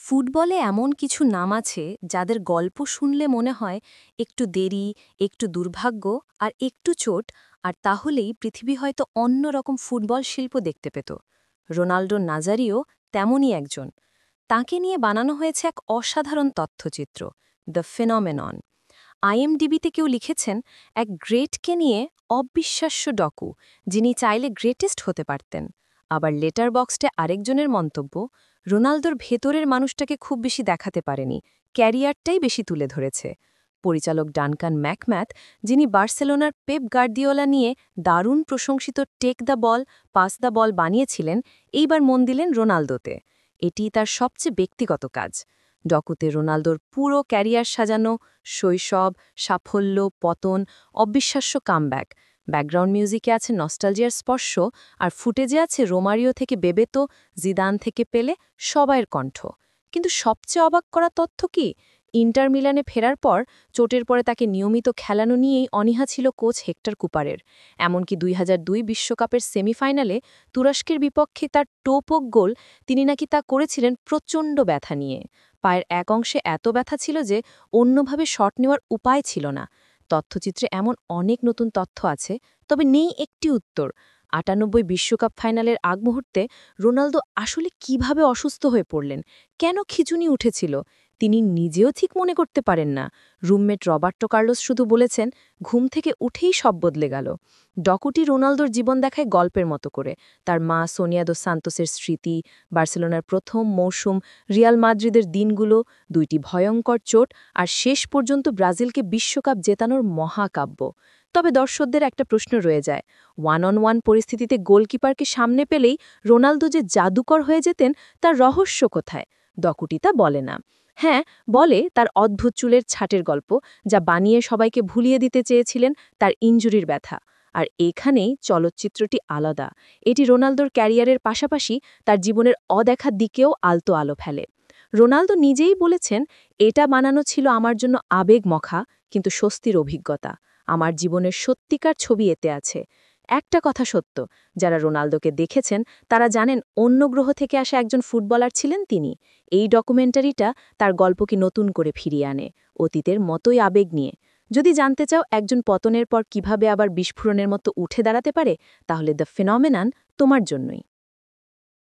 ফুটবলে এমন কিছু নাম আছে যাদের গল্প শুনলে মনে হয় একটু দেরি, একটু দুর্ভাগ্য আর একটু চোট, আর তাহলেই পৃথিবী হয়তো অন্যরকম ফুটবল শিল্প দেখতে পেত। রোনাল্ডো নাজারিও তেমনই একজন। তাকে নিয়ে বানানো হয়েছে এক অসাধারণ তথ্যচিত্র, দ্য ফেনমেনন। আইএমডিবিতে কেউ লিখেছেন, এক গ্রেটকে নিয়ে অবিশ্বাস্য ডকু, যিনি চাইলে গ্রেটেস্ট হতে পারতেন। আবার লেটার বক্সটে আরেকজনের মন্তব্য, রোনালদোর ভেতরের মানুষটাকে খুব বেশি দেখাতে পারেনি, ক্যারিয়ারটাই বেশি তুলে ধরেছে। পরিচালক ডানকান ম্যাকম্যাথ, যিনি বার্সেলোনার পেপ গার্দিওলা নিয়ে দারুণ প্রশংসিত take the ball, pass the ball বানিয়েছিলেন, এইবার মন দিলেন রোনালদোতে। এটি তার সবচেয়ে ব্যক্তিগত কাজ। ডকুতে রোনালদোর পুরো ক্যারিয়ার সাজানো, শৈশব, সাফল্য, পতন, অবিশ্বাস্য কামব্যাক। ব্যাকগ্রাউন্ড মিউজিকে আছে নস্টালজিয়ার স্পর্শ, আর ফুটেজে আছে রোমারিও থেকে বেবেতো, জিদান থেকে পেলে সবাইয়ের কণ্ঠ। কিন্তু সবচেয়ে অবাক করা তথ্য কি, ইন্টার মিলানে ফেরার পর চোটের পরে তাকে নিয়মিত খেলানো নিয়েই অনীহা ছিল কোচ হেক্টর কুপারের। এমনকি ২০০২ বিশ্বকাপের সেমিফাইনালে তুরস্কের বিপক্ষে তার টোপক গোল, তিনি নাকি তা করেছিলেন প্রচণ্ড ব্যথা নিয়ে। পায়ের এক অংশে এত ব্যথা ছিল যে অন্যভাবে শট নেওয়ার উপায় ছিল না। তথ্যচিত্রে এমন অনেক নতুন তথ্য আছে, তবে নেই একটি উত্তর। ৯৮ বিশ্বকাপ ফাইনালের আগ মুহূর্তে রোনালদো আসলে কিভাবে অসুস্থ হয়ে পড়লেন, কেন খিঁচুনি উঠেছিল, তিনি নিজেও ঠিক মনে করতে পারেন না। রুমমেট রবার্টো কার্লোস শুধু বলেছেন, ঘুম থেকে উঠেই সব বদলে গেল। ডকুটি রোনালদোর জীবন দেখায় গল্পের মতো করে। তার মা সোনিয়া দো সান্তোসের স্মৃতি, বার্সেলোনার প্রথম মৌসুম, রিয়াল মাদ্রিদের দিনগুলো, দুইটি ভয়ঙ্কর চোট, আর শেষ পর্যন্ত ব্রাজিলকে বিশ্বকাপ জেতানোর মহাকাব্য। তবে দর্শকদের একটা প্রশ্ন রয়ে যায়, ওয়ান অন ওয়ান পরিস্থিতিতে গোলকিপারকে সামনে পেলেই রোনালদো যে জাদুকর হয়ে যেতেন, তার রহস্য কোথায়? ডকুটি তা বলে না। হ্যাঁ, বলে তার অদ্ভুত চুলের ছাটের গল্প, যা বানিয়ে সবাইকে ভুলিয়ে দিতে চেয়েছিলেন তার ইনজুরির ব্যথা। আর এখানেই চলচ্চিত্রটি আলাদা। এটি রোনালদোর ক্যারিয়ারের পাশাপাশি তার জীবনের অদেখা দিকেও আলতো আলো ফেলে। রোনালদো নিজেই বলেছেন, এটা বানানো ছিল আমার জন্য আবেগমখা কিন্তু স্বস্তির অভিজ্ঞতা। আমার জীবনের সত্যিকার ছবি এতে আছে। একটা কথা সত্য, যারা রোনালদোকে দেখেছেন তারা জানেন অন্য গ্রহ থেকে আসা একজন ফুটবলার ছিলেন তিনি। এই ডকুমেন্টারিটা তার গল্পকে নতুন করে ফিরিয়ে আনে, অতীতের মতোই আবেগ নিয়ে। যদি জানতে চাও একজন পতনের পর কিভাবে আবার বিস্ফোরণের মতো উঠে দাঁড়াতে পারে, তাহলে দ্য ফেনমেনন তোমার জন্যই।